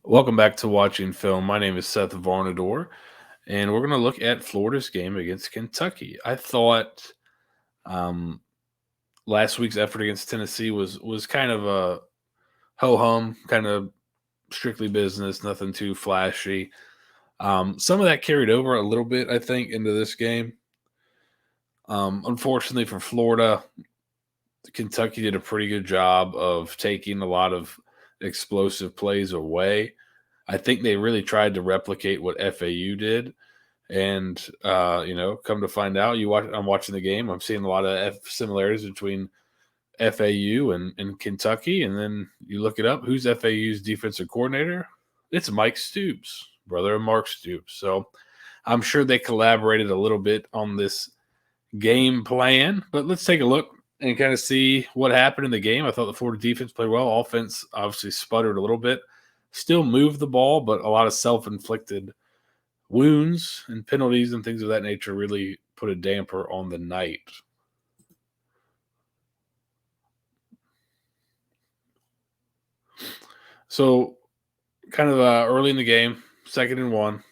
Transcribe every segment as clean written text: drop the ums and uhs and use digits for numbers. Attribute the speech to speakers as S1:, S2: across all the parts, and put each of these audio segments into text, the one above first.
S1: Welcome back to Watching Film. My name is Seth Varnadore, and we're going to look at Florida's game against Kentucky. I thought um, last week's effort against Tennessee was kind of a ho hum, kind of strictly business, nothing too flashy. Some of that carried over a little bit, I think, into this game. Unfortunately for Florida, Kentucky did a pretty good job of taking a lot of explosive plays away. I think they really tried to replicate what FAU did. And come to find out, I'm watching the game. I'm seeing a lot of similarities between FAU and Kentucky. And then you look it up. Who's FAU's defensive coordinator? It's Mike Stoops, brother of Mark Stoops. So I'm sure they collaborated a little bit on this game plan. But let's take a look and kind of see what happened in the game. I thought the Florida defense played well. Offense obviously sputtered a little bit. Still moved the ball, but a lot of self-inflicted wounds and penalties and things of that nature really put a damper on the night. So, kind of early in the game, 2nd and 1,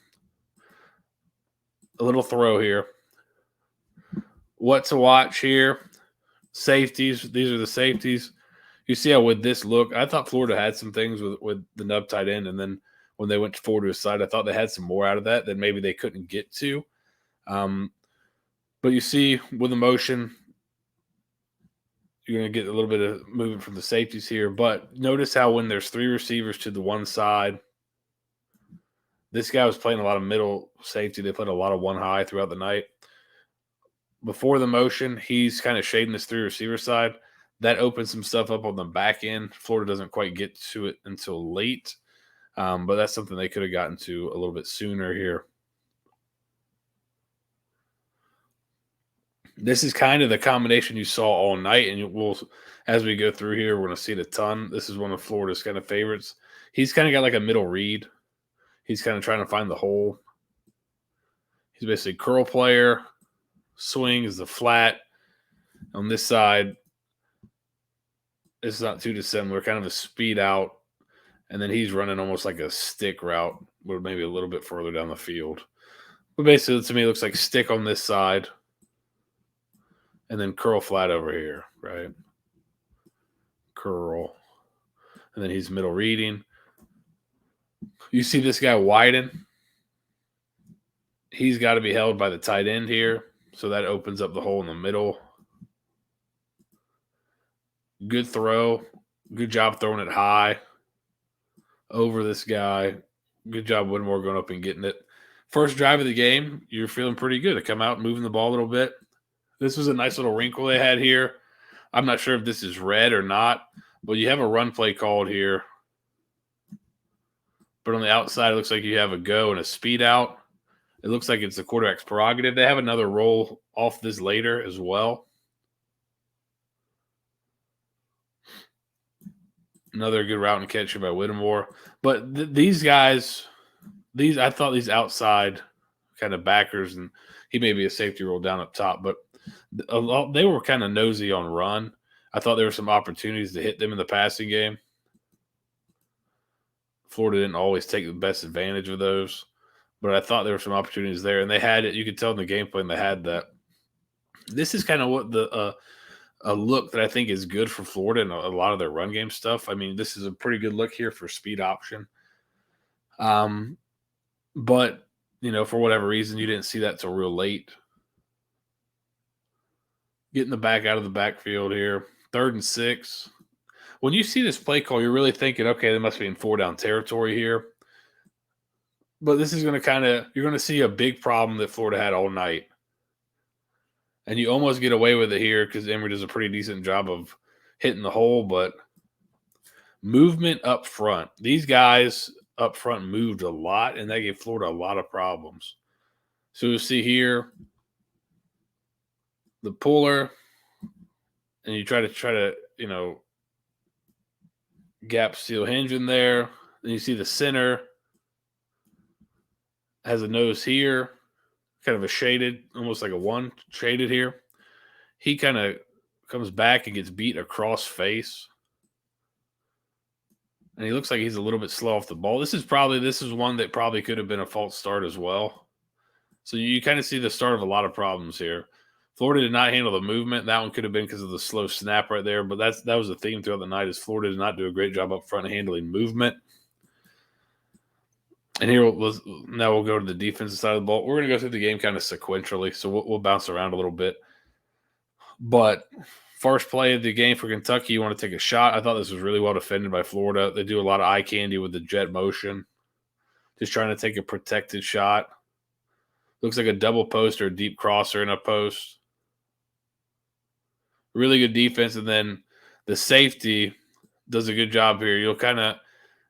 S1: a little throw here. What to watch here? Safeties. These are the safeties. You see how with this look, I thought Florida had some things with the nub tight end, and then when they went forward to his side, I thought they had some more out of that maybe they couldn't get to. But you see with the motion, you're going to get a little bit of movement from the safeties here. But notice how when there's three receivers to the one side, this guy was playing a lot of middle safety. They played a lot of one high throughout the night. Before the motion, he's kind of shading this three receiver side. That opens some stuff up on the back end. Florida doesn't quite get to it until late. But that's something they could have gotten to a little bit sooner here. This is kind of the combination you saw all night, and we'll, as we go through here, we're going to see it a ton. This is one of Florida's kind of favorites. He's kind of got like a middle read. He's kind of trying to find the hole. He's basically curl player. Swing is the flat. On this side, it's not too dissimilar, kind of a speed out. And then he's running almost like a stick route, but maybe a little bit further down the field. But basically, to me, it looks like stick on this side and then curl flat over here, right? Curl. And then he's middle reading. You see this guy widen. He's got to be held by the tight end here. So that opens up the hole in the middle. Good throw. Good job throwing it high over this guy. Good job Whitmore going up and getting it. First drive of the game, you're feeling pretty good to come out moving the ball a little bit. This was a nice little wrinkle they had here. I'm not sure if this is red or not, but you have a run play called here. But on the outside, it looks like you have a go and a speed out. It looks like it's the quarterback's prerogative. They have another roll off this later as well. Another good route and catch by Whittemore. But these guys, I thought these outside kind of backers, and he may be a safety roll down up top, but they were kind of nosy on run. I thought there were some opportunities to hit them in the passing game. Florida didn't always take the best advantage of those, but I thought there were some opportunities there, and they had it. You could tell in the game plan they had that. This is kind of what a look that I think is good for Florida and a lot of their run game stuff. I mean, this is a pretty good look here for speed option. But for whatever reason, you didn't see that till real late. Getting the back out of the backfield here. 3rd and 6. When you see this play call, you're really thinking, okay, they must be in 4-down territory here. But this is going to you're going to see a big problem that Florida had all night. And you almost get away with it here because Emory does a pretty decent job of hitting the hole, but movement up front. These guys up front moved a lot, and that gave Florida a lot of problems. So you see here the puller, and you try to gap seal hinge in there. Then you see the center has a nose here, kind of a shaded, almost like a one shaded here. He kind of comes back and gets beat across face. And he looks like he's a little bit slow off the ball. This is one that probably could have been a false start as well. So you kind of see the start of a lot of problems here. Florida did not handle the movement. That one could have been because of the slow snap right there. But that was the theme throughout the night is Florida did not do a great job up front handling movement. And here now we'll go to the defensive side of the ball. We're going to go through the game kind of sequentially, so we'll bounce around a little bit. But first play of the game for Kentucky, you want to take a shot. I thought this was really well defended by Florida. They do a lot of eye candy with the jet motion, just trying to take a protected shot. Looks like a double post or a deep crosser in a post. Really good defense, and then the safety does a good job here.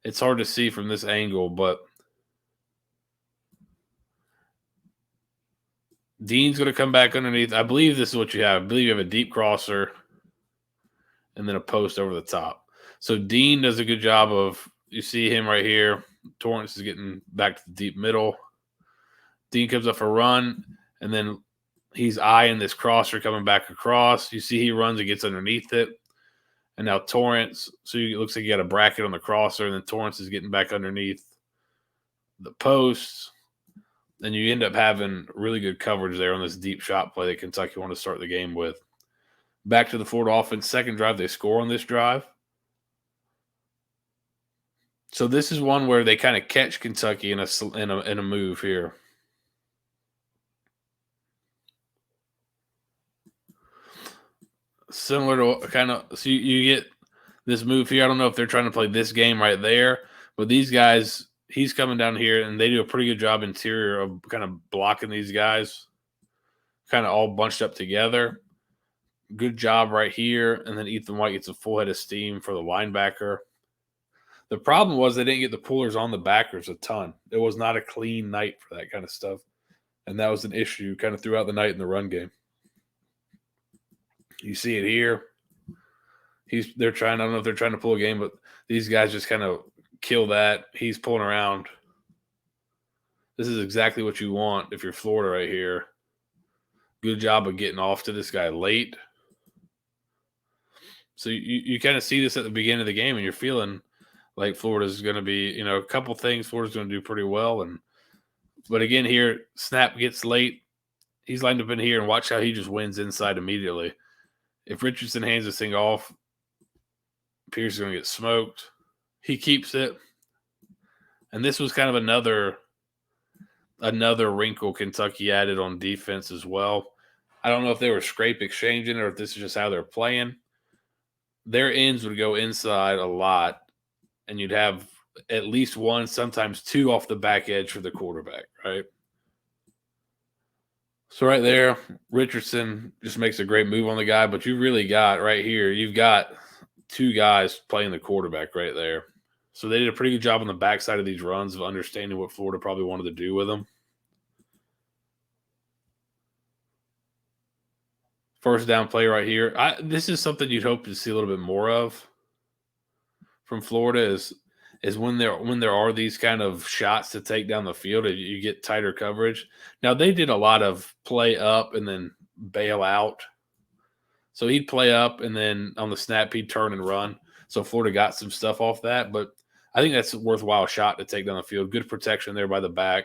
S1: It's hard to see from this angle, but Dean's going to come back underneath. I believe this is what you have. I believe you have a deep crosser and then a post over the top. So Dean does a good job of, you see him right here. Torrance is getting back to the deep middle. Dean comes up for a run, and then he's eyeing this crosser coming back across. You see he runs and gets underneath it. And now Torrance, so it looks like you got a bracket on the crosser, and then Torrance is getting back underneath the posts. And you end up having really good coverage there on this deep shot play that Kentucky wanted to start the game with. Back to the Florida offense. Second drive, they score on this drive. So this is one where they kind of catch Kentucky in a move here. Similar to kind of, so you get this move here. I don't know if they're trying to play this game right there, but these guys, he's coming down here, and they do a pretty good job interior of kind of blocking these guys, kind of all bunched up together. Good job right here, and then Ethan White gets a full head of steam for the linebacker. The problem was they didn't get the pullers on the backers a ton. It was not a clean night for that kind of stuff, and that was an issue kind of throughout the night in the run game. You see it here. I don't know if they're trying to pull a game, but these guys just kind of kill that. He's pulling around. This is exactly what you want if you're Florida right here. Good job of getting off to this guy late. So you kind of see this at the beginning of the game, and you're feeling like Florida's going to be, a couple things Florida's going to do pretty well. But again, here, snap gets late. He's lined up in here, and watch how he just wins inside immediately. If Richardson hands this thing off, Pierce is going to get smoked. He keeps it. And this was kind of another wrinkle Kentucky added on defense as well. I don't know if they were scrape exchanging or if this is just how they're playing. Their ends would go inside a lot, and you'd have at least one, sometimes two off the back edge for the quarterback, right? So right there, Richardson just makes a great move on the guy, but you really got right here, you've got two guys playing the quarterback right there. So they did a pretty good job on the backside of these runs of understanding what Florida probably wanted to do with them. First down play right here. This is something you'd hope to see a little bit more of from Florida is when there are these kind of shots to take down the field and you get tighter coverage. Now, they did a lot of play up and then bail out. So he'd play up, and then on the snap, he'd turn and run. So Florida got some stuff off that. But I think that's a worthwhile shot to take down the field. Good protection there by the back.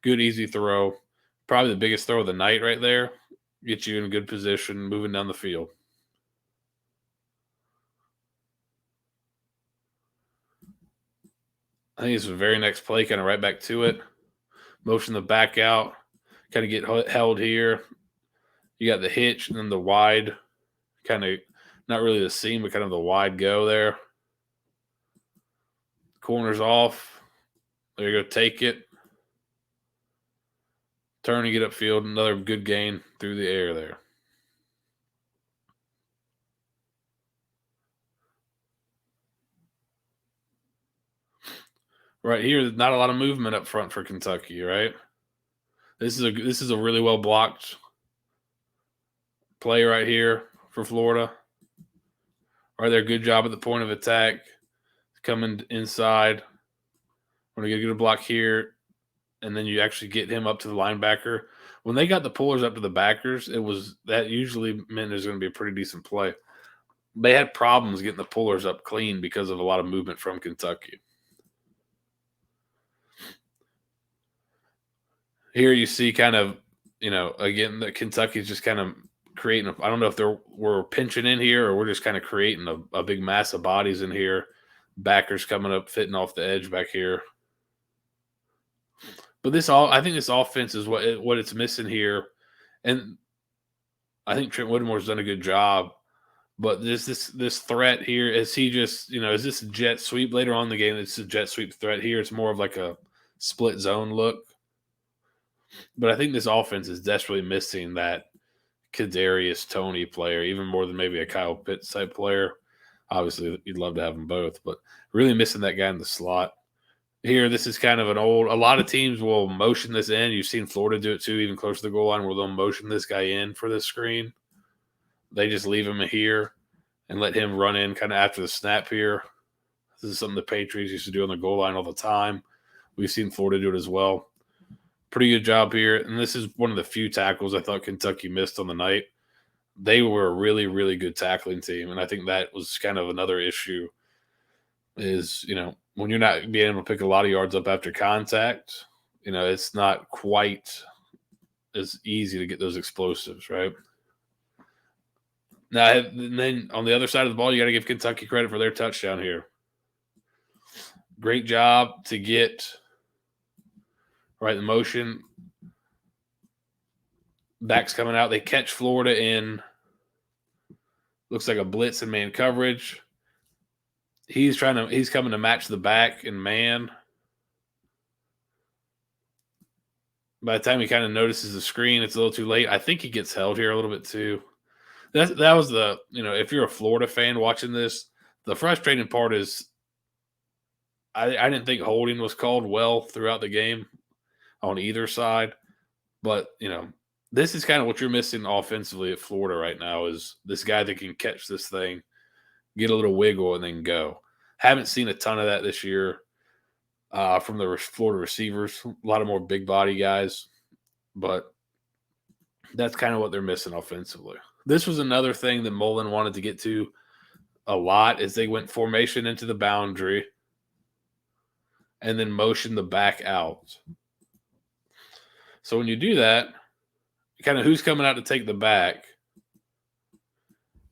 S1: Good, easy throw. Probably the biggest throw of the night right there. Get you in a good position moving down the field. I think it's the very next play, kind of right back to it. Motion the back out, kind of get held here. You got the hitch and then the wide, kind of not really the seam, but kind of the wide go there. Corners off. There you go, take it. Turn and get upfield. Another good gain through the air there. Right here, there's not a lot of movement up front for Kentucky, right? This is a really well blocked play right here for Florida. Right there, good job at the point of attack. Coming inside. We're going to get a good block here, and then you actually get him up to the linebacker. When they got the pullers up to the backers, that usually meant there's going to be a pretty decent play. they had problems getting the pullers up clean because of a lot of movement from Kentucky. Here you see kind of, again, that Kentucky's just kind of creating. I don't know if we're pinching in here or we're just kind of creating a big mass of bodies in here. Backers coming up, fitting off the edge back here. But I think this offense is what it's missing here, and I think Trent Whitmore's done a good job. But this threat here, is he just, is this a jet sweep later on in the game? It's a jet sweep threat here. It's more of like a split zone look. But I think this offense is desperately missing that Kadarius Toney player, even more than maybe a Kyle Pitts type player. Obviously, you'd love to have them both, but really missing that guy in the slot. Here, this is kind of a lot of teams will motion this in. You've seen Florida do it too, even close to the goal line, where they'll motion this guy in for this screen. They just leave him here and let him run in kind of after the snap here. This is something the Patriots used to do on the goal line all the time. We've seen Florida do it as well. Pretty good job here. And this is one of the few tackles I thought Kentucky missed on the night. They were a really, really good tackling team. And I think that was kind of another issue is, when you're not being able to pick a lot of yards up after contact, it's not quite as easy to get those explosives, right? Now, and then on the other side of the ball, you got to give Kentucky credit for their touchdown here. Great job to get the motion. Backs coming out. They catch Florida in, looks like a blitz and man coverage. He's coming to match the back and man. By the time he kind of notices the screen, it's a little too late. I think he gets held here a little bit too. That was if you're a Florida fan watching this, the frustrating part is I didn't think holding was called well throughout the game on either side. But, this is kind of what you're missing offensively at Florida right now is this guy that can catch this thing, get a little wiggle, and then go. Haven't seen a ton of that this year from the Florida receivers. A lot of more big body guys. But that's kind of what they're missing offensively. This was another thing that Mullen wanted to get to a lot is they went formation into the boundary and then motion the back out. So when you do that, kind of who's coming out to take the back?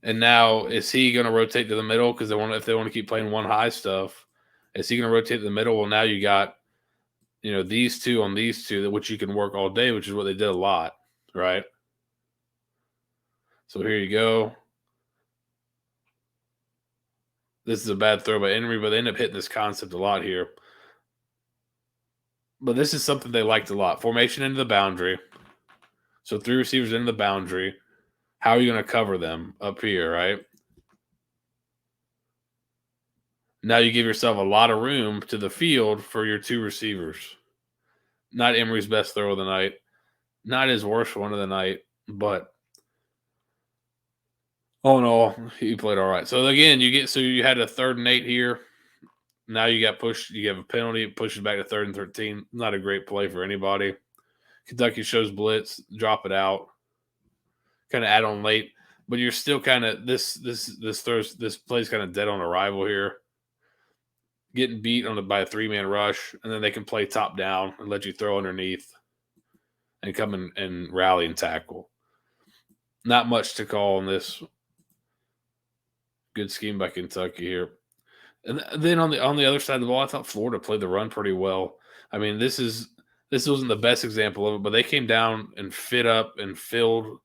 S1: And now is he going to rotate to the middle because if they want to keep playing one high stuff? Is he going to rotate to the middle? Well, now you got these two on these two, which you can work all day, which is what they did a lot, right? So here you go. This is a bad throw by Henry, but they end up hitting this concept a lot here. But this is something they liked a lot. Formation into the boundary. So 3 receivers into the boundary. How are you going to cover them up here, right? Now you give yourself a lot of room to the field for your 2 receivers. Not Emery's best throw of the night. Not his worst one of the night, but oh no, he played all right. So again, you had a 3rd and 8 here. Now you got pushed. You have a penalty. It pushes back to 3rd and 13. Not a great play for anybody. Kentucky shows blitz, drop it out, kind of add on late, but you're still kind of this play's kind of dead on arrival here. Getting beat by a 3-man rush, and then they can play top down and let you throw underneath and come in and rally and tackle. Not much to call on this. Good scheme by Kentucky here. And then on the other side of the ball, I thought Florida played the run pretty well. I mean, this wasn't the best example of it, but they came down and fit up and filled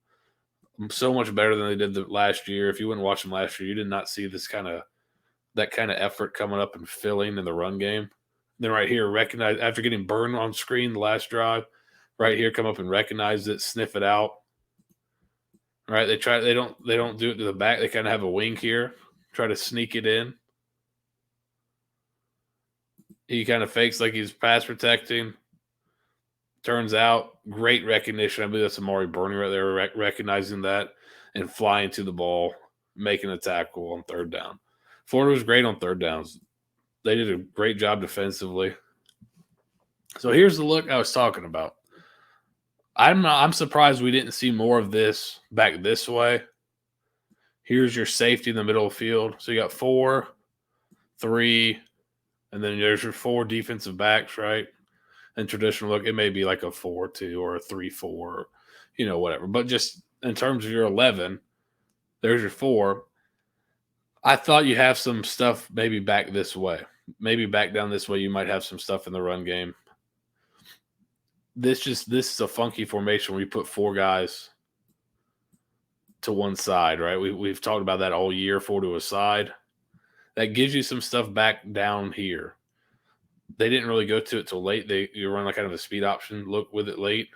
S1: so much better than they did last year. If you wouldn't watch them last year, you did not see that kind of effort coming up and filling in the run game. Then right here, recognize after getting burned on screen the last drive, right here, come up and recognize it, sniff it out. Right, they don't do it to the back. They kind of have a wing here, try to sneak it in. He kind of fakes like he's pass protecting. Turns out, great recognition. I believe that's Amari Burney right there, recognizing that and flying to the ball, making a tackle on 3rd down. Florida was great on 3rd downs. They did a great job defensively. So here's the look I was talking about. I'm surprised we didn't see more of this back this way. Here's your safety in the middle of the field. So you got 4, 3, and then there's your 4 defensive backs, right? And traditional look, it may be like a 4-2 or a 3-4, whatever. But just in terms of your 11, there's your 4. I thought you have some stuff maybe back this way. Maybe back down this way, you might have some stuff in the run game. This is a funky formation where you put 4 guys to one side, right? We've talked about that all year, 4 to a side. That gives you some stuff back down here. They didn't really go to it till late. You run like kind of a speed option look with it late.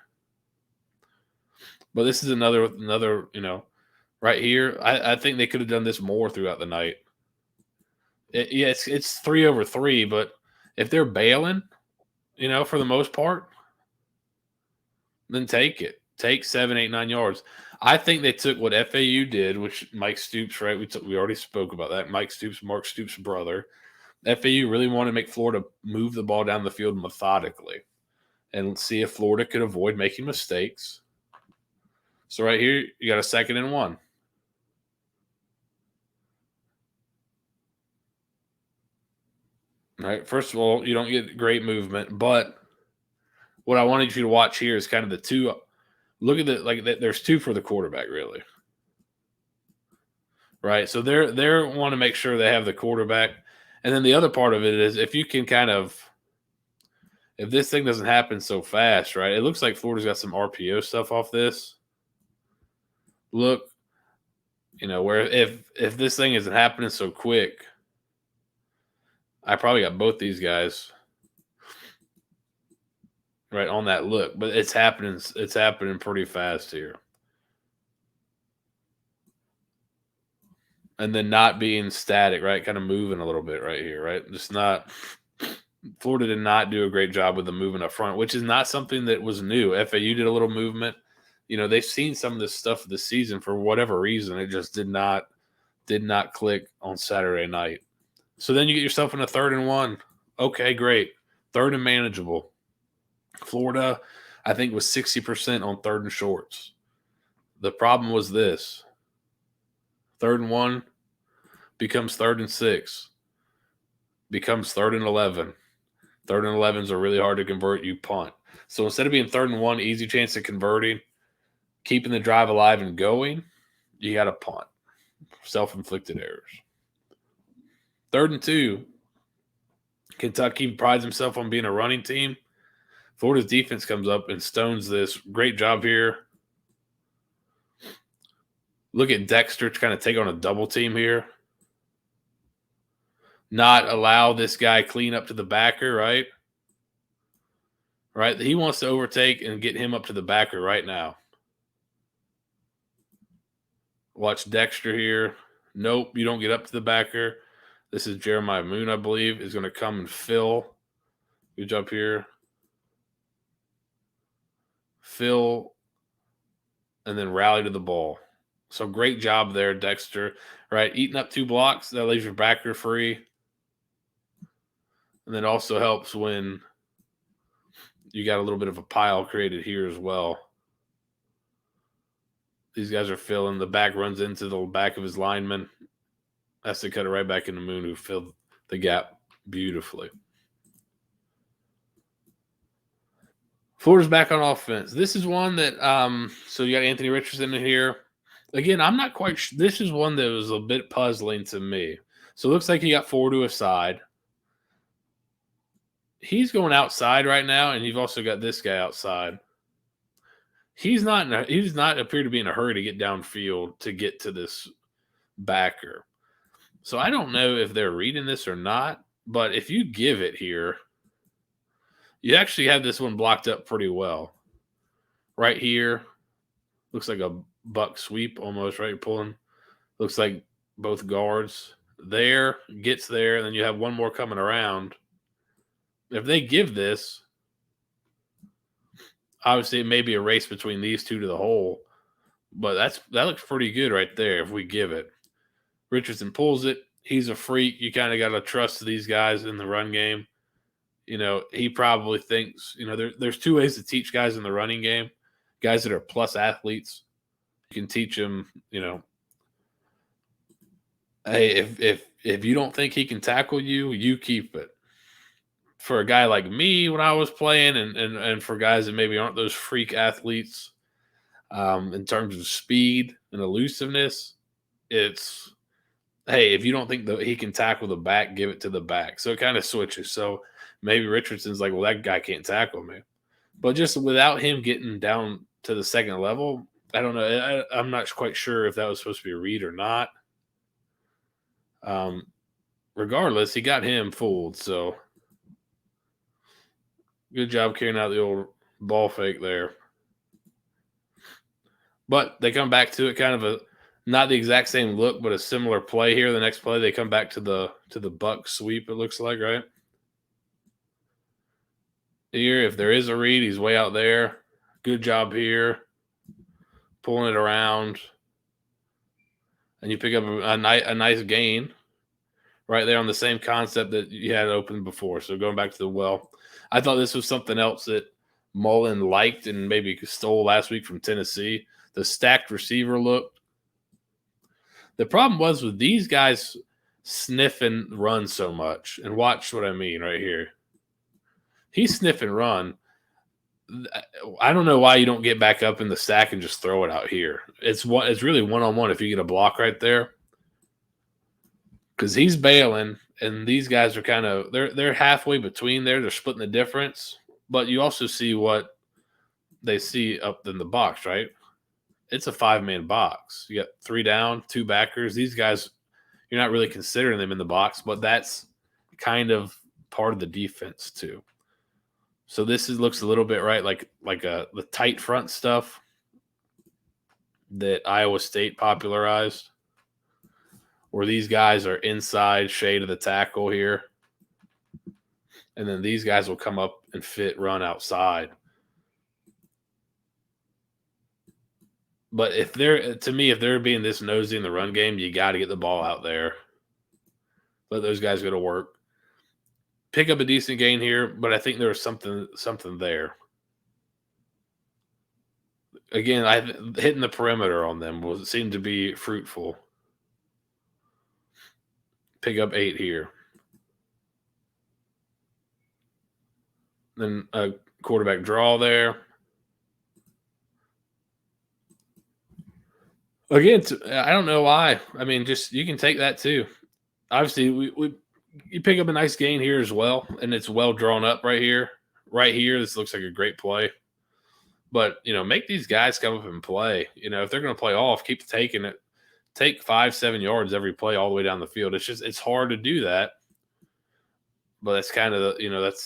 S1: But this is another, right here. I think they could have done this more throughout the night. It's 3 over 3, but if they're bailing, for the most part, then take it. Take 7, 8, 9 yards. I think they took what FAU did, which Mike Stoops, right? We already spoke about that. Mike Stoops, Mark Stoops' brother. FAU really wanted to make Florida move the ball down the field methodically and see if Florida could avoid making mistakes. So right here, you got a 2nd and 1. All right. First of all, you don't get great movement, but what I wanted you to watch here is kind of the 2. Look at there's 2 for the quarterback, really. Right. So they want to make sure they have the quarterback. And then the other part of it is if you can if this thing doesn't happen so fast, right? It looks like Florida's got some RPO stuff off this. Look, where if this thing isn't happening so quick, I probably got both these guys right on that look, but it's happening pretty fast here. And then not being static, right? Kind of moving a little bit right here, right? Just not – Florida did not do a great job with the movement up front, which is not something that was new. FAU did a little movement. They've seen some of this stuff this season for whatever reason. It just did not click on Saturday night. So then you get yourself in a 3rd and 1. Okay, great. 3rd and manageable. Florida, I think, was 60% on 3rd and shorts. The problem was this. 3rd and 1 becomes 3rd and 6. Becomes 3rd and 11. 3rd and 11s are really hard to convert. You punt. So instead of being 3rd and 1, easy chance of converting, keeping the drive alive and going, you got to punt. Self-inflicted errors. 3rd and 2. Kentucky prides himself on being a running team. Florida's defense comes up and stones this. Great job here. Look at Dexter to kind of take on a double team here. Not allow this guy clean up to the backer, right? Right? He wants to overtake and get him up to the backer right now. Watch Dexter here. Nope, you don't get up to the backer. This is Jeremiah Moon, I believe, is going to come and fill. Good job here. Fill and then rally to the ball. So great job there, Dexter. Right, eating up 2 blocks, that leaves your backer free. And then also helps when you got a little bit of a pile created here as well. These guys are filling. The back runs into the back of his lineman. Has to cut it right back into Moon, who filled the gap beautifully. Florida's back on offense. This is one that so you got Anthony Richardson in here. Again, I'm not quite sure. This is one that was a bit puzzling to me. So it looks like he got 4 to a side. He's going outside right now, and you've also got this guy outside. He does not appear to be in a hurry to get downfield to get to this backer. So I don't know if they're reading this or not, but if you give it here, you actually have this one blocked up pretty well. Right here, looks like a buck sweep almost, right? You're pulling. Looks like both guards. There, gets there, and then you have one more coming around. If they give this, obviously it may be a race between these 2 to the hole, but that looks pretty good right there if we give it. Richardson pulls it. He's a freak. You kind of got to trust these guys in the run game. He probably thinks, there's 2 ways to teach guys in the running game. Guys that are plus athletes, you can teach them, Hey, if you don't think he can tackle you, you keep it. For a guy like me when I was playing, and for guys that maybe aren't those freak athletes, in terms of speed and elusiveness, it's hey, if you don't think that he can tackle the back, give it to the back. So it kind of switches. So maybe Richardson's like, well, that guy can't tackle me. But just without him getting down to the second level, I don't know. I'm not quite sure if that was supposed to be a read or not. Um, Regardless, he got him fooled. So good job carrying out the old ball fake there. But they come back to it, kind of a not the exact same look, but a similar play here. The next play, they come back to the buck sweep. It looks like right here. If there is a read, he's way out there. Good job here, pulling it around, and you pick up a nice gain right there on the same concept that you had opened before. So going back to the well, I thought this was something else that Mullen liked and maybe stole last week from Tennessee. The stacked receiver look. The problem was with these guys sniff and run so much, and watch what I mean right here. He sniff and run. I don't know why you don't get back up in the stack and just throw it out here. It's really one on one if you get a block right there, because he's bailing, and these guys are kind of they're halfway between there. They're splitting the difference, but you also see what they see up in the box, right? It's a 5-man box. You got 3 down, 2 backers. These guys, you're not really considering them in the box, but that's kind of part of the defense too. So looks a little bit right like the tight front stuff that Iowa State popularized, where these guys are inside shade of the tackle here, and then these guys will come up and run outside. But if they're being this nosy in the run game, you got to get the ball out there. Let those guys go to work. Pick up a decent gain here, but I think there was something there. Again, hitting the perimeter on them seemed to be fruitful. Pick up 8 here. Then a quarterback draw there. Again, I don't know why. I mean, just you can take that too. Obviously, you pick up a nice gain here as well, and it's well drawn up right here. Right here, this looks like a great play. But make these guys come up and play. If they're going to play off, keep taking it. Take 5-7 yards every play all the way down the field. It's hard to do that. But that's kind of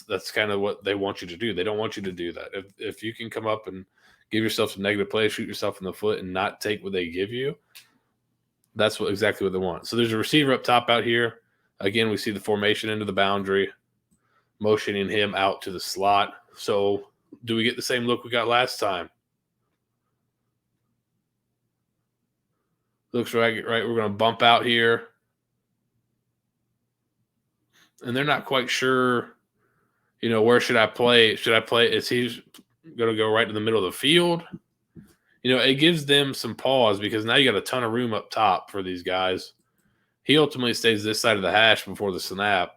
S1: that's kind of what they want you to do. They don't want you to do that. If you can come up and give yourself some negative plays, shoot yourself in the foot, and not take what they give you, that's exactly what they want. So there's a receiver up top out here. Again, we see the formation into the boundary, motioning him out to the slot. So do we get the same look we got last time? Looks right. We're going to bump out here. And they're not quite sure, where should I play? Should I play? Is he going to go right to the middle of the field? It gives them some pause because now you got a ton of room up top for these guys. He ultimately stays this side of the hash before the snap.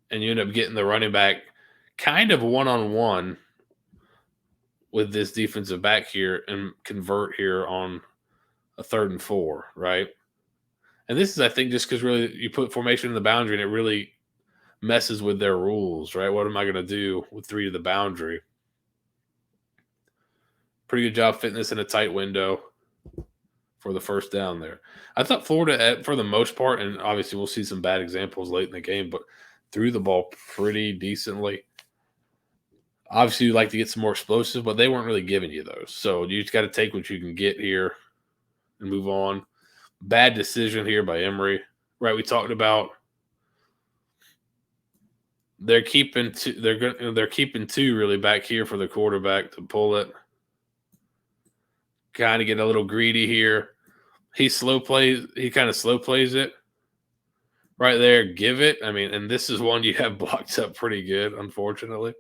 S1: And you end up getting the running back kind of one-on-one with this defensive back here and convert here on a 3rd and 4, right? And this is, I think, just because really you put formation in the boundary and it really messes with their rules, right? What am I going to do with 3 to the boundary? Pretty good job fitting this in a tight window for the first down there. I thought Florida, for the most part, and obviously we'll see some bad examples late in the game, but threw the ball pretty decently. Obviously, you'd like to get some more explosive, but they weren't really giving you those. So you just got to take what you can get here and move on. Bad decision here by Emory. Right, we talked about they're keeping 2 really back here for the quarterback to pull it. Kind of get a little greedy here. He kind of slow plays it. Right there, give it. I mean, and this is one you have blocked up pretty good, unfortunately,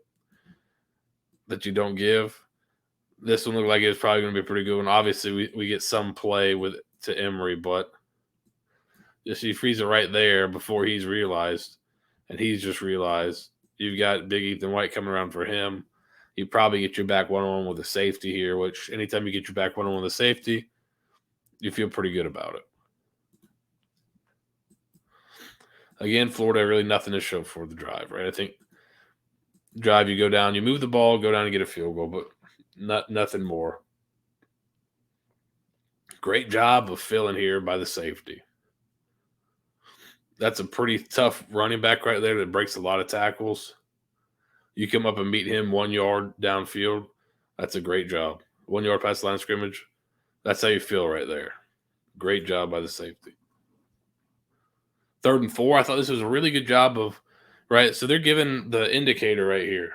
S1: that you don't give. This one looked like it was probably going to be a pretty good one. Obviously, we get some play with to Emery, but just he frees it right there before he's realized, and he's just realized you've got Big Ethan White coming around for him. You probably get your back one-on-one with a safety here, which anytime you get your back one-on-one with a safety, you feel pretty good about it. Again, Florida, really nothing to show for the drive, right? I think drive, you go down, you move the ball, go down and get a field goal, but nothing more. Great job of filling here by the safety. That's a pretty tough running back right there that breaks a lot of tackles. You come up and meet him 1 yard downfield. That's a great job. 1 yard past the line of scrimmage. That's how you feel right there. Great job by the safety. 3rd and 4. I thought this was a really good job of, right? So they're giving the indicator right here.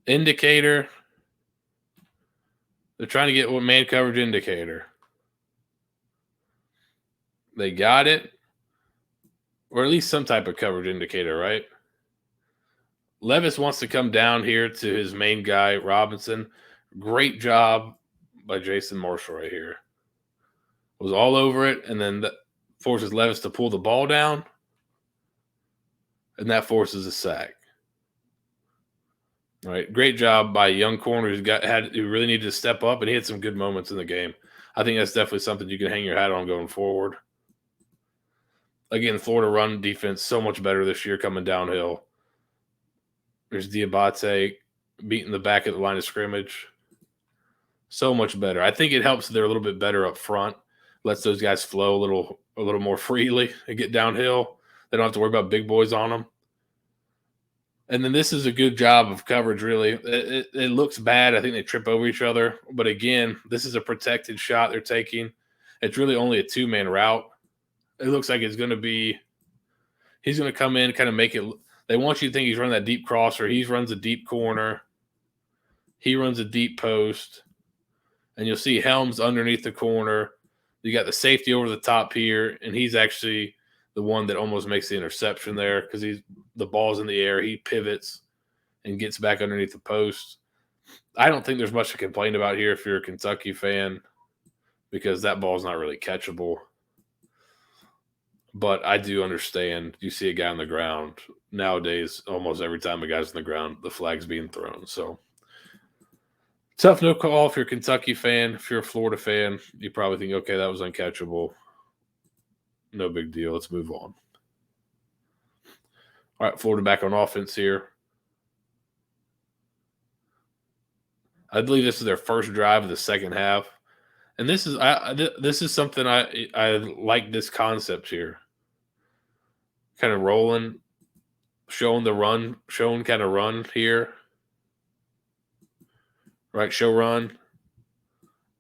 S1: Indicator. They're trying to get what man coverage indicator. They got it. Or at least some type of coverage indicator, right? Levis wants to come down here to his main guy, Robinson. Great job by Jason Marshall right here. Was all over it, and then that forces Levis to pull the ball down, and that forces a sack. All right, great job by a young corner who really needed to step up, and he had some good moments in the game. I think that's definitely something you can hang your hat on going forward. Again, Florida run defense so much better this year coming downhill. There's Diabate beating the back of the line of scrimmage. So much better. I think it helps that they're a little bit better up front. Lets those guys flow a little more freely and get downhill. They don't have to worry about big boys on them. And then this is a good job of coverage, really. It looks bad. I think they trip over each other. But again, this is a protected shot they're taking. It's really only a 2-man route. It looks like it's going to be – he's going to come in, kind of make it – they want you to think he's running that deep crosser. He runs a deep corner. He runs a deep post. And you'll see Helms underneath the corner. You got the safety over the top here, and he's actually the one that almost makes the interception there because the ball's in the air. He pivots and gets back underneath the post. I don't think there's much to complain about here if you're a Kentucky fan because that ball's not really catchable. But I do understand you see a guy on the ground. Nowadays, almost every time a guy's on the ground, the flag's being thrown. So tough no call if you're a Kentucky fan. If you're a Florida fan, you probably think, okay, that was uncatchable. No big deal. Let's move on. All right, Florida back on offense here. I believe this is their first drive of the second half. And this is something I like this concept here. Kind of rolling, showing kind of run here. Right, show run.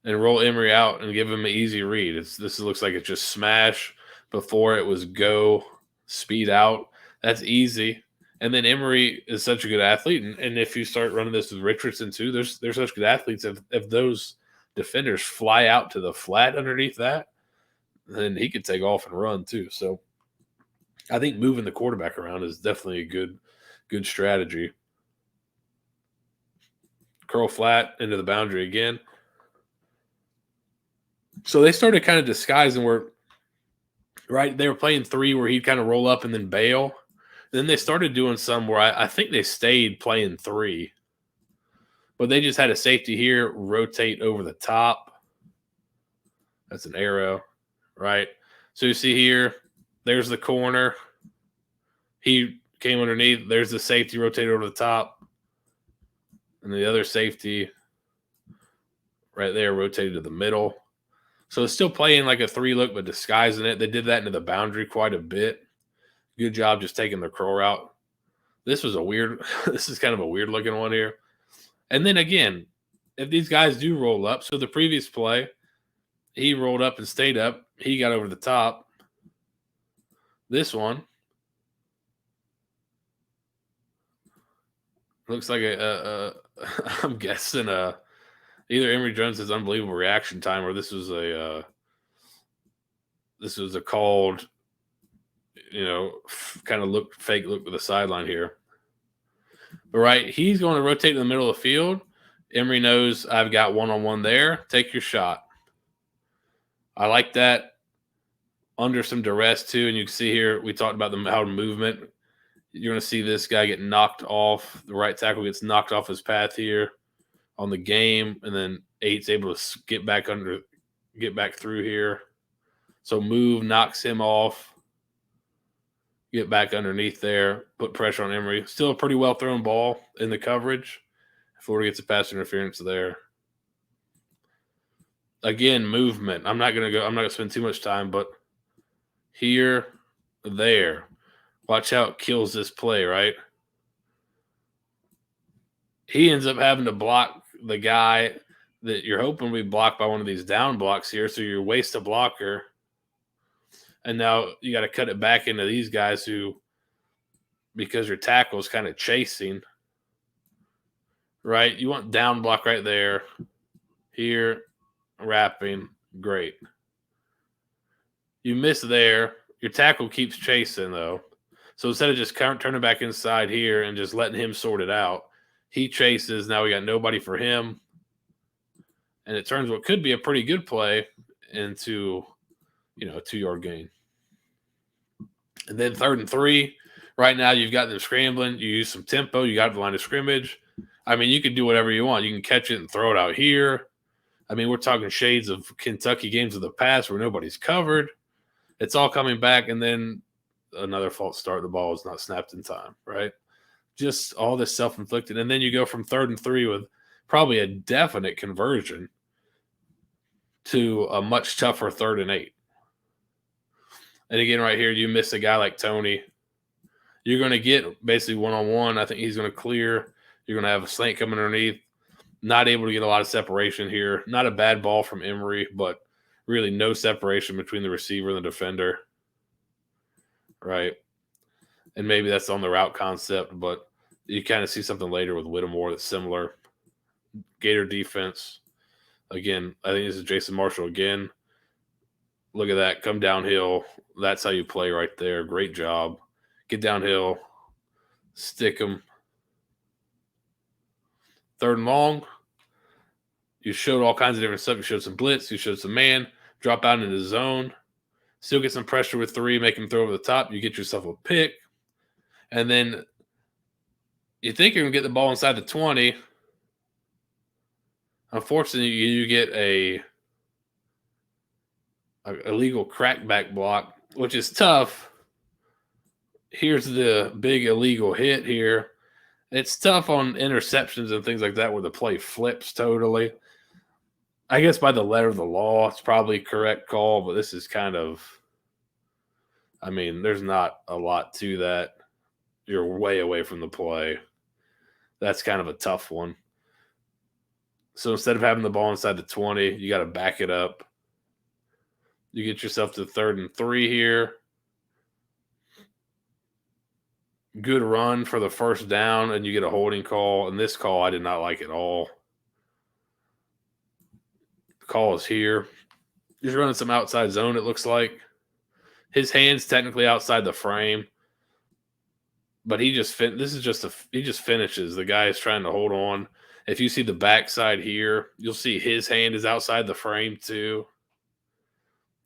S1: And roll Emery out and give him an easy read. This looks like it's just smash. Before it was go, speed out. That's easy. And then Emery is such a good athlete. And if you start running this with Richardson too, there's such good athletes. If those defenders fly out to the flat underneath that, then he could take off and run too. So I think moving the quarterback around is definitely a good strategy. Curl flat into the boundary again. So they started kind of disguising where, right, they were playing 3 where he'd kind of roll up and then bail. Then they started doing some where I think they stayed playing 3. But they just had a safety here, rotate over the top. That's an arrow, right? So you see here, there's the corner. He came underneath. There's the safety, rotated over the top. And the other safety right there rotated to the middle. So it's still playing like a 3 look, but disguising it. They did that into the boundary quite a bit. Good job just taking the curl route. This is kind of a weird looking one here. And then again, if these guys do roll up, so the previous play, he rolled up and stayed up. He got over the top. This one looks like I'm guessing either Emory Jones' unbelievable reaction time or this was a called, kind of fake look with the sideline here. But right, he's going to rotate in the middle of the field. Emery knows I've got one-on-one there. Take your shot. I like that under some duress too. And you can see here, we talked about how movement. You're going to see this guy get knocked off. The right tackle gets knocked off his path here on the game. And then 8's able to get back through here. So move, knocks him off. Get back underneath there. Put pressure on Emery. Still a pretty well thrown ball in the coverage. Florida gets a pass interference there. Again, movement. I'm not gonna spend too much time, but here, there. Watch how it kills this play, right? He ends up having to block the guy that you're hoping will be blocked by one of these down blocks here. So you waste a blocker. And now you got to cut it back into these guys who, because your tackle is kind of chasing, right? You want down block right there. Here, wrapping, great. You miss there. Your tackle keeps chasing, though. So instead of just turning back inside here and just letting him sort it out, he chases. Now we got nobody for him. And it turns what could be a pretty good play into, a 2-yard gain. And then 3rd and 3. Right now you've got them scrambling. You use some tempo. You got the line of scrimmage. I mean, you can do whatever you want. You can catch it and throw it out here. I mean, we're talking shades of Kentucky games of the past where nobody's covered. It's all coming back, and then another false start. The ball is not snapped in time, right? Just all this self-inflicted. And then you go from 3rd and 3 with probably a definite conversion to a much tougher 3rd and 8. And again, right here, you miss a guy like Tony. You're going to get basically one-on-one. I think he's going to clear. You're going to have a slant coming underneath. Not able to get a lot of separation here. Not a bad ball from Emery, but really no separation between the receiver and the defender. Right? And maybe that's on the route concept, but you kind of see something later with Whittemore that's similar. Gator defense. Again, I think this is Jason Marshall again. Look at that. Come downhill. That's how you play right there. Great job. Get downhill. Stick them. 3rd and long. You showed all kinds of different stuff. You showed some blitz. You showed some man. Drop out into the zone. Still get some pressure with 3. Make him throw over the top. You get yourself a pick. And then you think you're going to get the ball inside the 20. Unfortunately, you get a illegal crackback block, which is tough. Here's the big illegal hit here. It's tough on interceptions and things like that where the play flips totally. I guess by the letter of the law, it's probably a correct call, but this is kind of, I mean, there's not a lot to that. You're way away from the play. That's kind of a tough one. So instead of having the ball inside the 20, you got to back it up. You get yourself to 3rd and 3 here. Good run for the first down, and you get a holding call. And this call I did not like at all. The call is here. He's running some outside zone, it looks like. His hand's technically outside the frame. But he just finishes. The guy is trying to hold on. If you see the backside here, you'll see his hand is outside the frame too.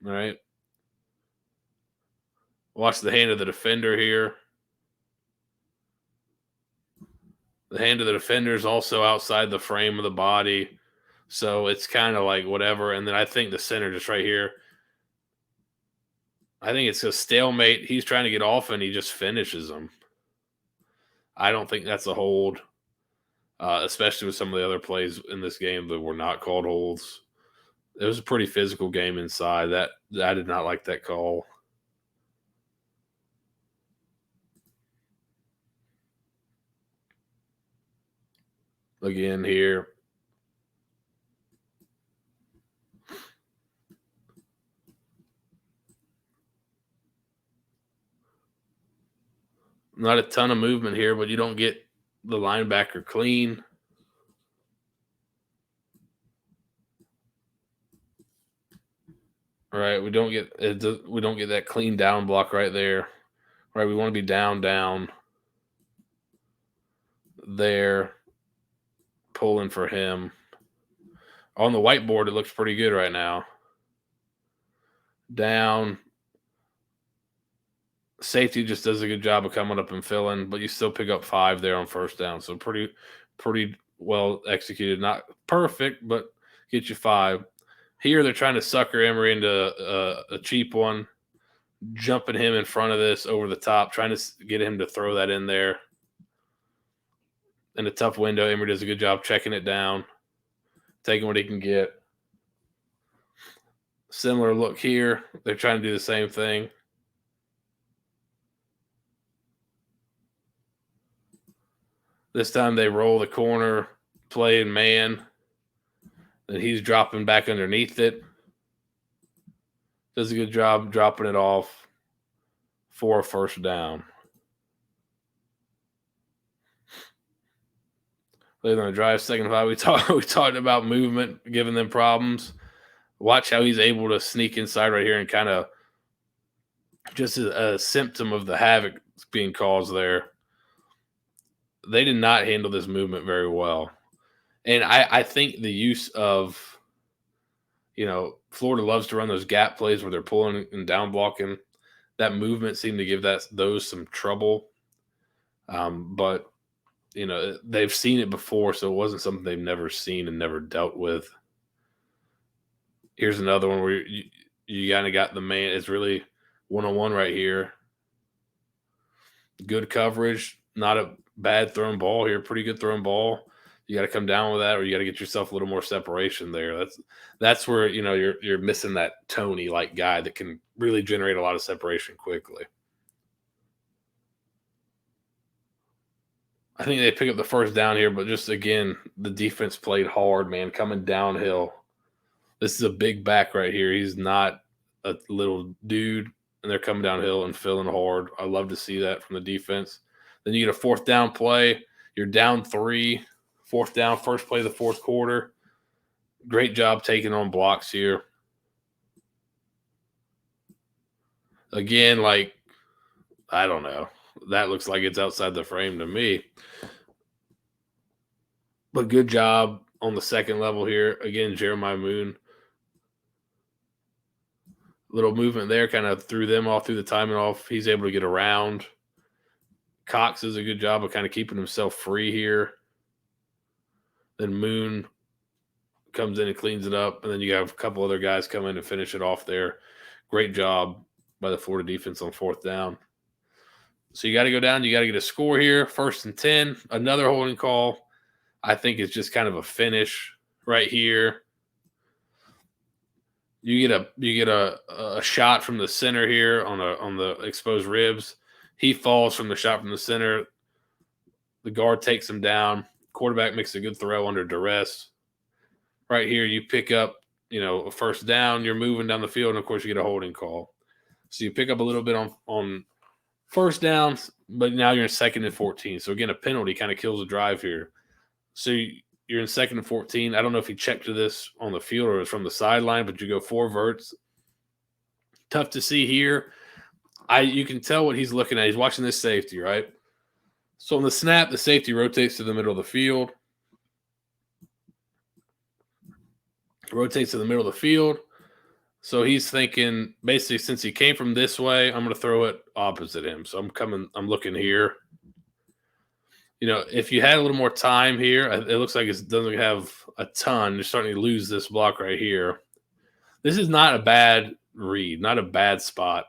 S1: All right. Watch the hand of the defender here. The hand of the defender is also outside the frame of the body. So it's kind of like whatever. And then I think the center just right here. I think it's a stalemate. He's trying to get off and he just finishes him. I don't think that's a hold, especially with some of the other plays in this game that were not called holds. It was a pretty physical game inside. That I did not like that call. Again here. Not a ton of movement here, but you don't get the linebacker clean. All right, we don't get that clean down block right there. All right, we want to be down there. pulling for him. On the whiteboard, it looks pretty good right now. Down. Safety just does a good job of coming up and filling, but you still pick up 5 there on first down. So pretty well executed. Not perfect, but get you 5. Here they're trying to sucker Emory into a cheap one, jumping him in front of this over the top, trying to get him to throw that in there. In a tough window, Emory does a good job checking it down, taking what he can get. Similar look here. They're trying to do the same thing. This time they roll the corner, playing man. Then he's dropping back underneath it. Does a good job dropping it off for a first down. Later on the drive, second 5, we talked about movement, giving them problems. Watch how he's able to sneak inside right here and kind of just a symptom of the havoc being caused there. They did not handle this movement very well. And I think the use of, Florida loves to run those gap plays where they're pulling and down blocking. That movement seemed to give those some trouble. But, they've seen it before, so it wasn't something they've never seen and never dealt with. Here's another one where you kind of got the man. It's really one-on-one right here. Good coverage. Not a bad thrown ball here. Pretty good thrown ball. You got to come down with that, or you got to get yourself a little more separation there. That's where you're missing that Tony-like guy that can really generate a lot of separation quickly. I think they pick up the first down here, but just again, the defense played hard, man, coming downhill. This is a big back right here. He's not a little dude, and they're coming downhill and filling hard. I love to see that from the defense. Then you get a fourth down play. You're down 3. Fourth down, first play of the fourth quarter. Great job taking on blocks here. Again, I don't know. That looks like it's outside the frame to me. But good job on the second level here. Again, Jeremiah Moon. Little movement there, kind of threw them off, threw the timing off. He's able to get around. Cox does a good job of kind of keeping himself free here. Then Moon comes in and cleans it up. And then you have a couple other guys come in and finish it off there. Great job by the Florida defense on fourth down. So you got to go down. You got to get a score here. 1st and 10. Another holding call. I think it's just kind of a finish right here. You get a shot from the center here on the exposed ribs. He falls from the shot from the center. The guard takes him down. Quarterback makes a good throw under duress. Right here, you pick up, a first down. You're moving down the field, and of course, you get a holding call. So you pick up a little bit on first downs, but now you're in 2nd and 14. So again, a penalty kind of kills the drive here. So you're in 2nd and 14. I don't know if he checked to this on the field or it's from the sideline, but you go 4 verts. Tough to see here. You can tell what he's looking at. He's watching this safety, right? So on the snap, the safety rotates to the middle of the field. So he's thinking, basically, since he came from this way, I'm going to throw it opposite him. So I'm looking here. If you had a little more time here, it looks like it doesn't have a ton. You're starting to lose this block right here. This is not a bad read, not a bad spot.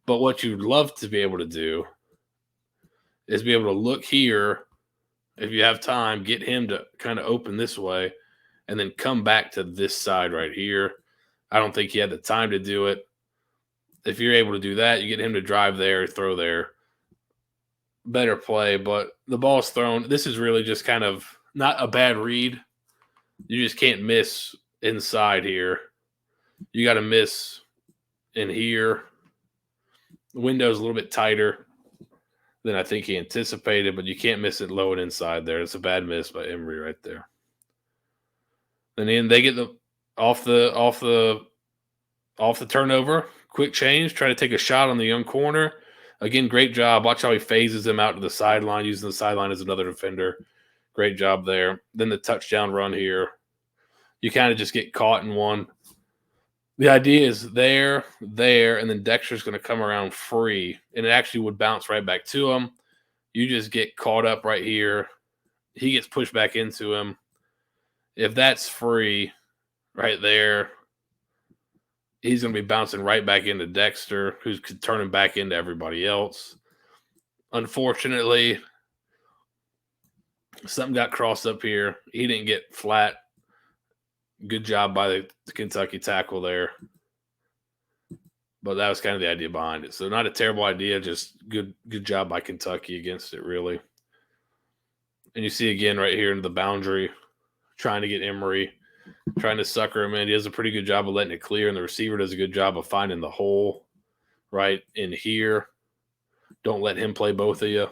S1: But what you'd love to be able to do is be able to look here. If you have time, get him to kind of open this way and then come back to this side right here. I don't think he had the time to do it. If you're able to do that, you get him to drive there, throw there. Better play, but the ball's thrown. This is really just kind of not a bad read. You just can't miss inside here. You got to miss in here. The window's a little bit tighter than I think he anticipated, but you can't miss it low and inside there. It's a bad miss by Emory right there. And then they get off the turnover. Quick change, try to take a shot on the young corner. Again, great job. Watch how he phases him out to the sideline, using the sideline as another defender. Great job there. Then the touchdown run here. You kind of just get caught in one. The idea is there, and then Dexter's going to come around free, and it actually would bounce right back to him. You just get caught up right here. He gets pushed back into him. If that's free right there, he's going to be bouncing right back into Dexter, who's turning back into everybody else. Unfortunately, something got crossed up here. He didn't get flat. Good job by the Kentucky tackle there. But that was kind of the idea behind it. So not a terrible idea, just good job by Kentucky against it, really. And you see again right here in the boundary, trying to get Emory, trying to sucker him in. He does a pretty good job of letting it clear, and the receiver does a good job of finding the hole right in here. Don't let him play both of you.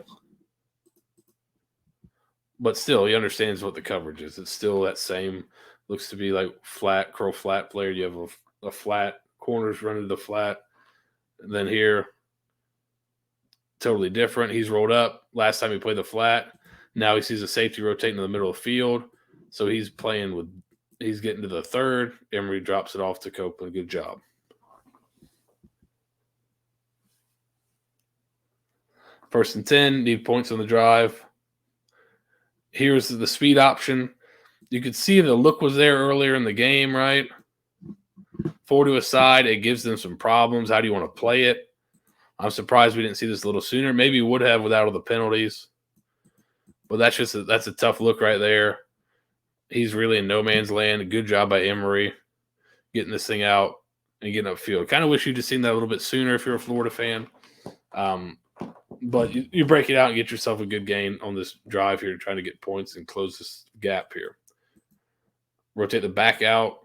S1: But still, he understands what the coverage is. It's still that same, looks to be like flat, curl flat player. You have a flat, corners running to the flat. And then here, totally different. He's rolled up. Last time he played the flat. Now he sees a safety rotating in the middle of the field. So he's getting to the third. Emory drops it off to Copeland. Good job. First and 10, need points on the drive. Here's the speed option. You could see the look was there earlier in the game, right? 4 to a side, it gives them some problems. How do you want to play it? I'm surprised we didn't see this a little sooner. Maybe we would have without all the penalties. But that's a tough look right there. He's really in no man's land. Good job by Emory getting this thing out and getting upfield. Kind of wish you'd just seen that a little bit sooner if you're a Florida fan. But you break it out and get yourself a good gain on this drive here, trying to get points and close this gap here. Rotate the back out.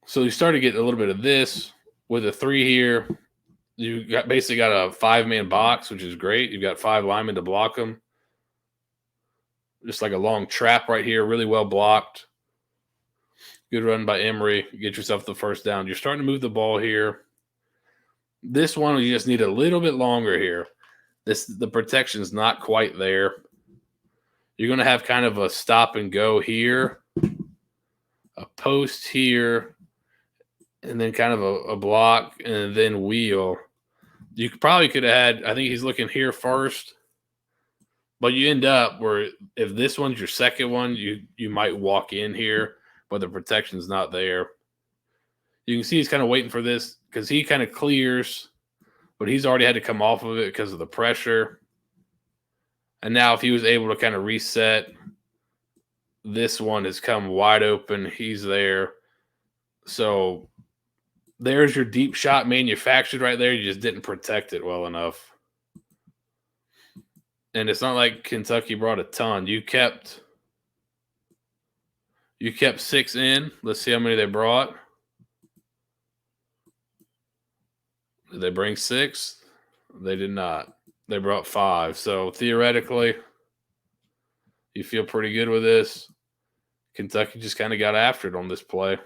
S1: So you start to get a little bit of this with a 3 here. You basically got a 5-man box, which is great. You've got 5 linemen to block them. Just like a long trap right here, really well blocked. Good run by Emory. Get yourself the first down. You're starting to move the ball here. This one, you just need a little bit longer here. The protection's not quite there. You're going to have kind of a stop and go here, a post here, and then kind of a block, and then wheel. You probably could have had, I think he's looking here first, but you end up where if this one's your second one, you might walk in here, but the protection's not there. You can see he's kind of waiting for this because he kind of clears, but he's already had to come off of it because of the pressure. And now if he was able to kind of reset, this one has come wide open. He's there. So there's your deep shot manufactured right there. You just didn't protect it well enough. And it's not like Kentucky brought a ton. You kept 6 in. Let's see how many they brought. Did they bring 6? They did not. They brought 5. So theoretically, you feel pretty good with this. Kentucky just kind of got after it on this play.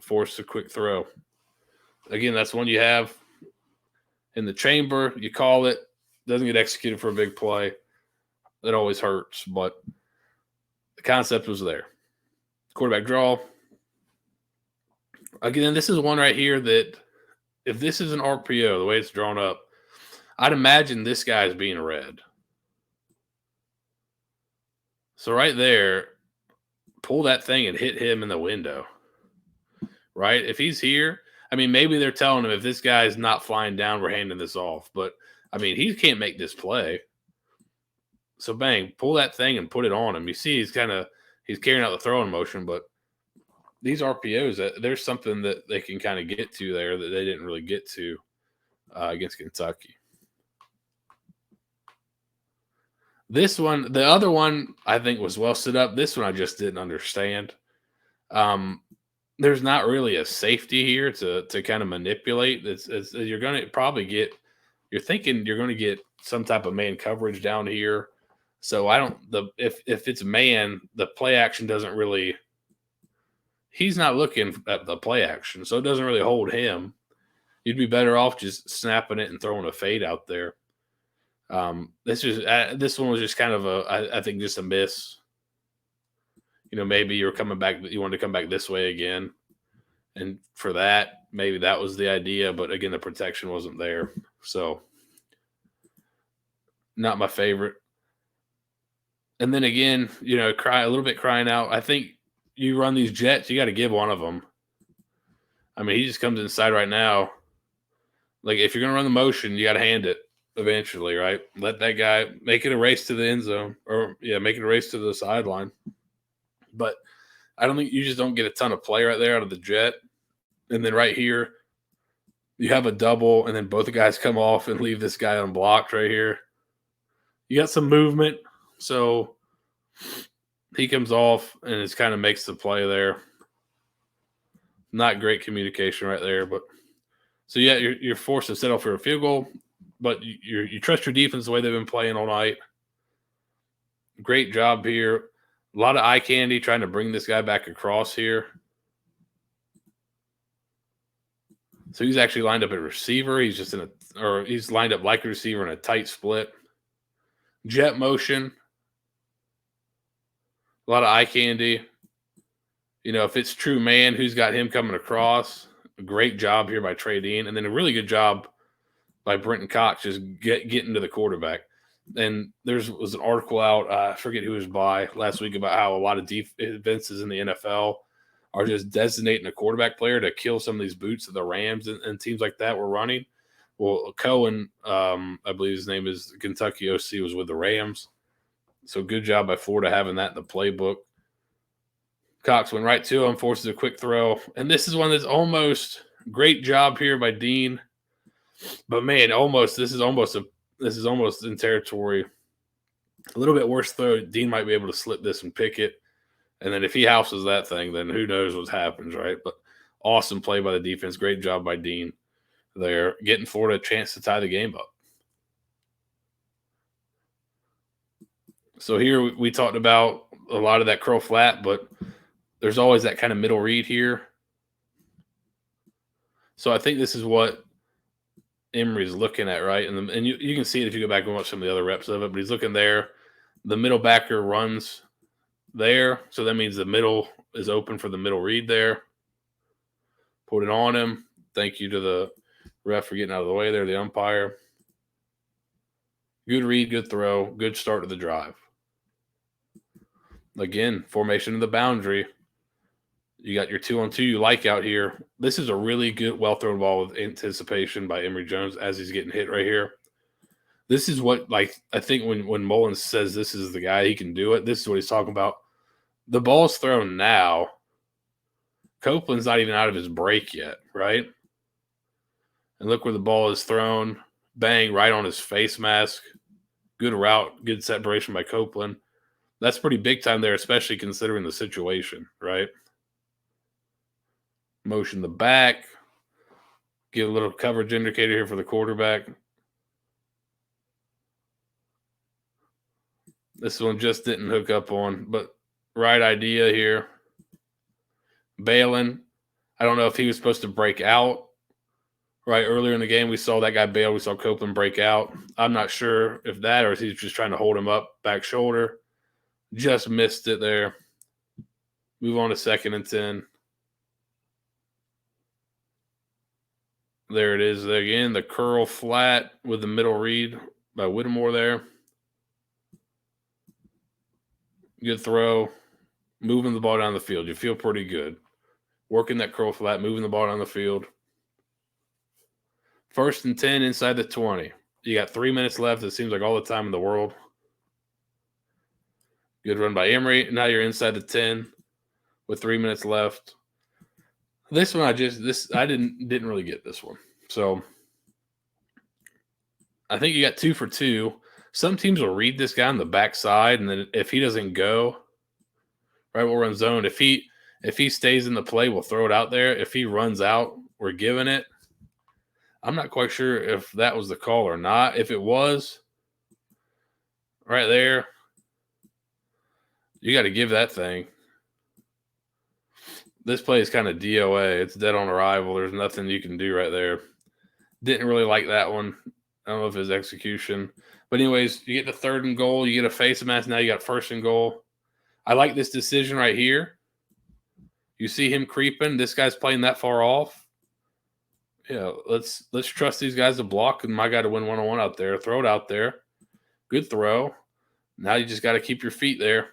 S1: Forced a quick throw. Again, that's one you have in the chamber. You call it. Doesn't get executed for a big play. That always hurts, but the concept was there. Quarterback draw. Again, this is one right here that if this is an RPO, the way it's drawn up, I'd imagine this guy is being read. So right there, pull that thing and hit him in the window. Right? If he's here, I mean, maybe they're telling him if this guy is not flying down, we're handing this off. But, I mean, he can't make this play. So, bang, pull that thing and put it on him. You see he's carrying out the throwing motion, but these RPOs, there's something that they can kind of get to there that they didn't really get to against Kentucky. This one, the other one, I think was well set up. This one I just didn't understand. There's not really a safety here to kind of manipulate. You're going to probably get – you're thinking you're going to get some type of man coverage down here. So if it's man, the play action doesn't really – he's not looking at the play action, so it doesn't really hold him. You'd be better off just snapping it and throwing a fade out there. This one was just kind of I think just a miss. Maybe you're coming back, you wanted to come back this way again, and for that, maybe that was the idea. But again, the protection wasn't there, so not my favorite. And then again, cry a little bit crying out. I think you run these jets, you got to give one of them. I mean, he just comes inside right now. Like if you're gonna run the motion, you got to hand it eventually, right? Let that guy make it a race to the end zone, or make it a race to the sideline. But I don't think you just don't get a ton of play right there out of the jet. And then right here, you have a double, and then both the guys come off and leave this guy unblocked right here. You got some movement, so he comes off, and it kind of makes the play there. Not great communication right there, but so you're forced to settle for a field goal, but you trust your defense the way they've been playing all night. Great job here. A lot of eye candy trying to bring this guy back across here. So he's actually lined up at receiver. He's just he's lined up like a receiver in a tight split. Jet motion. A lot of eye candy. If it's true man, who's got him coming across? A great job here by Trey Dean. And then a really good job by Brenton Cox just getting to the quarterback. And was an article out, I forget who it was by last week, about how a lot of defenses in the NFL are just designating a quarterback player to kill some of these boots that the Rams and teams like that were running. Well, Cohen, I believe his name is Kentucky OC, was with the Rams. So good job by Florida having that in the playbook. Cox went right to him, forces a quick throw. And this is one that's almost great job here by Dean. But man, this is almost in territory. A little bit worse throw. Dean might be able to slip this and pick it. And then if he houses that thing, then who knows what happens, right? But awesome play by the defense. Great job by Dean there, getting Florida a chance to tie the game up. So here we talked about a lot of that curl flat, but there's always that kind of middle read here. So I think this is what Emery's looking at, right? And you can see it if you go back and watch some of the other reps of it, but he's looking there. The middle backer runs there, so that means the middle is open for the middle read there. Put it on him. Thank you to the ref for getting out of the way there, the umpire. Good read, good throw, good start to the drive. Again, formation of the boundary. You got your 2-on-2 you like out here. This is a really good, well-thrown ball with anticipation by Emory Jones as he's getting hit right here. This is what, I think when Mullins says this is the guy, he can do it, this is what he's talking about. The ball's thrown now. Copeland's not even out of his break yet, right? And look where the ball is thrown. Bang, right on his face mask. Good route, good separation by Copeland. That's pretty big time there, especially considering the situation, right? Motion the back. Get a little coverage indicator here for the quarterback. This one just didn't hook up on, but right idea here. Balin. I don't know if he was supposed to break out. Right, earlier in the game, we saw that guy bail. We saw Copeland break out. I'm not sure if that or if he's just trying to hold him up, back shoulder. Just missed it there. Move on to 2nd and 10. There it is again, the curl flat with the middle read by Whittemore there. Good throw. Moving the ball down the field. You feel pretty good. Working that curl flat, moving the ball down the field. 1st and 10 inside the 20. You got 3 minutes left. It seems like all the time in the world. Good run by Emery. Now you're inside the 10 with 3 minutes left. This one I didn't really get this one. So I think you got 2 for 2. Some teams will read this guy on the backside, and then if he doesn't go, right, we'll run zone. If he stays in the play, we'll throw it out there. If he runs out, we're giving it. I'm not quite sure if that was the call or not. If it was, right there, you got to give that thing. This play is kind of DOA. It's dead on arrival. There's nothing you can do right there. Didn't really like that one. I don't know if his execution. But anyways, you get the 3rd and goal. You get a face mask. Now you got 1st and goal. I like this decision right here. You see him creeping. This guy's playing that far off. Yeah, let's trust these guys to block and my guy to win 1-on-1 out there. Throw it out there. Good throw. Now you just got to keep your feet there.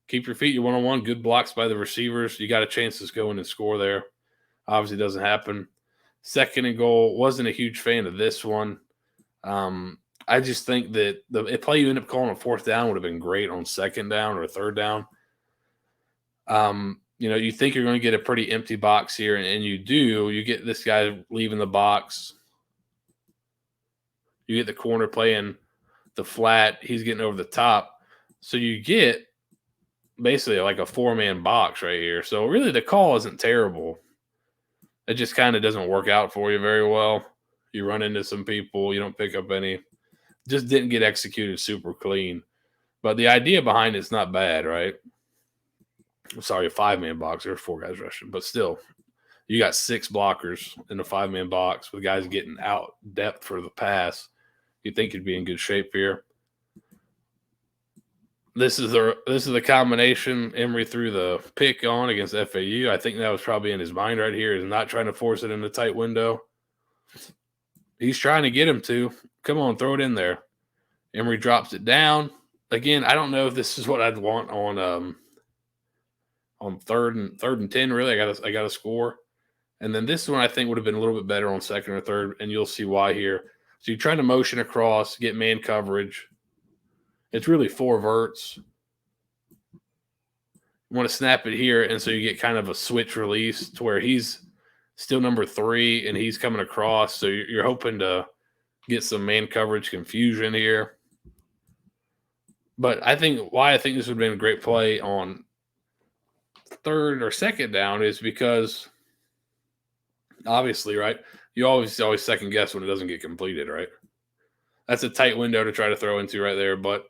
S1: Keep your feet. You 1-on-1. Good blocks by the receivers. You got a chance to go in and score there. Obviously doesn't happen. 2nd and goal. Wasn't a huge fan of this one. I just think that the play you end up calling on 4th down would have been great on 2nd down or 3rd down. You think you're going to get a pretty empty box here, and you do. You get this guy leaving the box. You get the corner playing the flat. He's getting over the top. So you get basically like a 4-man box right here. So really the call isn't terrible. It just kind of doesn't work out for you very well. You run into some people. You don't pick up any. Just didn't get executed super clean. But the idea behind it's not bad, right? Sorry, a 5-man box. There's 4 guys rushing. But still, you got 6 blockers in a 5-man box with guys getting out depth for the pass. You think you'd be in good shape here. This is the combination Emory threw the pick on against FAU. I think that was probably in his mind right here. Is not trying to force it in the tight window. He's trying to get him to. Come on, throw it in there. Emory drops it down. Again, I don't know if this is what I'd want on 3rd and 10. Really, I got to score. And then this one I think would have been a little bit better on 2nd or 3rd, and you'll see why here. So you're trying to motion across, get man coverage. It's really 4 verts. You want to snap it here, and so you get kind of a switch release to where he's still number 3, and he's coming across. So you're hoping to get some man coverage confusion here. But I think this would have been a great play on 3rd or 2nd down is because obviously, right, you always second guess when it doesn't get completed, right? That's a tight window to try to throw into right there. But,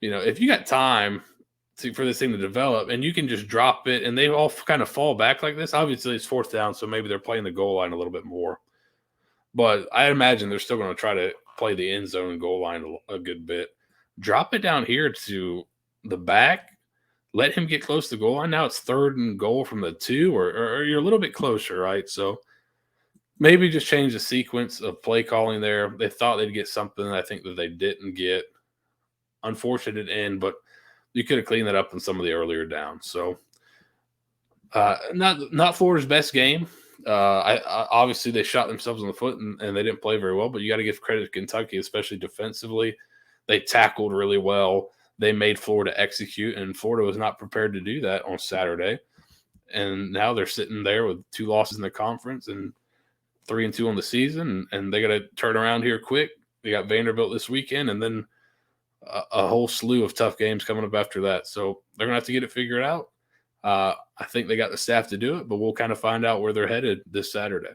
S1: if you got time for this thing to develop and you can just drop it and they all kind of fall back like this, obviously it's 4th down, so maybe they're playing the goal line a little bit more. But I imagine they're still going to try to play the end zone and goal line a good bit. Drop it down here to the back. Let him get close to the goal line. Now it's 3rd and goal from the 2, or you're a little bit closer, right? So maybe just change the sequence of play calling there. They thought they'd get something I think that they didn't get. Unfortunate end, but you could have cleaned that up in some of the earlier downs. So not Florida's best game. I obviously they shot themselves in the foot and they didn't play very well, but you got to give credit to Kentucky, especially defensively. They tackled really well. They made Florida execute, and Florida was not prepared to do that on Saturday. And now they're sitting there with 2 losses in the conference and 3-2 on the season, and they got to turn around here quick. They got Vanderbilt this weekend, and then a whole slew of tough games coming up after that. So they're going to have to get it figured out. I think they got the staff to do it, but we'll kind of find out where they're headed this Saturday.